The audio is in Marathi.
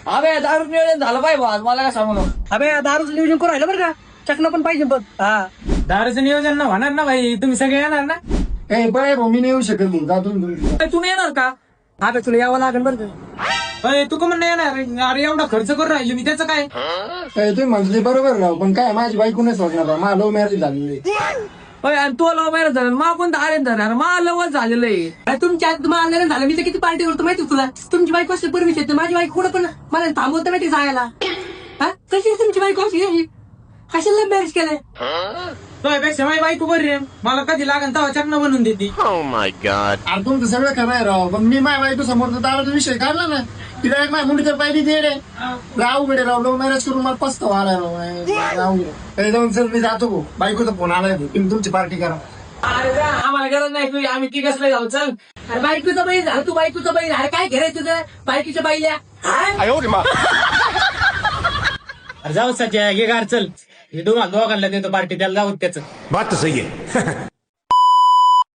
अबे दारू नियोजन झालं पाहिजे भाऊ, आज मला काय सांगू नको. अबे दारूचं नियोजन करू राहिलं बरं का, चकना पण पाहिजे बघ. हा दारूचं नियोजन ना होणार ना भाई, तुम्ही सगळे येणार ना. ए बाय भाऊ, मी नाही येऊ शकत भाऊ, जा तुम्ही. अरे, तू नाही येणार का? अबे तुला यावं लागेल बरं का. अरे, तू का म्हणून नाही येणार? अरे एवढा खर्च करून राहिलो मी, त्याचं काय? ए, तुम्ही म्हणले बरोबर राव, पण काय माझी बायको नाही सोडणार राव, माझा लव्ह मॅरेज झालेली. होय, आणि तो लव मॅरेज झाला, मा कोणता अरेंज झाला, मा लवच झालेलं आहे. अरे तुमच्या मला झालं, मी तर किती पार्टी करतो माहिती तुला. तुमची बाईक असते परमिशन येते, माझी बाईक कुठं पण मला थांबवतं माहिती जायला. हा कशी तुमची बाईक अशी कशाला मॅरेज केलंय. तुझ्यापेक्षा माझी बायको बरी आहे, मला कधी लागेल तेव्हा चकना बनवून देते. अरे तुमचं सगळं खरं आहे राव, पण मी माझ्या बायको समोर दाराचा विषय काढला ना, तिला एक माझ्या मुलीच्या पायरी देड आहे. राव गडे राव, लव्ह मॅरेज करून मला पस्तावा आलाय राव. राव गडे जाऊन सर मी जातो भाऊ, बायकोचा फोन आलाय, तुम्ही तुमची पार्टी करा. अरे जा, आम्हाला गरज नाही तुझी, आम्ही ती कसलं जाऊ. चल अरे बायकोचा बैल झालं, तू बायकोचा बैल. अरे काय घरायचं तुझं बायकोच्या बाईल्या. अरे जाऊ सध्या घे गार, चल हे दोघांना देतो पार्टी, त्याला जाऊ त्याचं. बात तो सही है.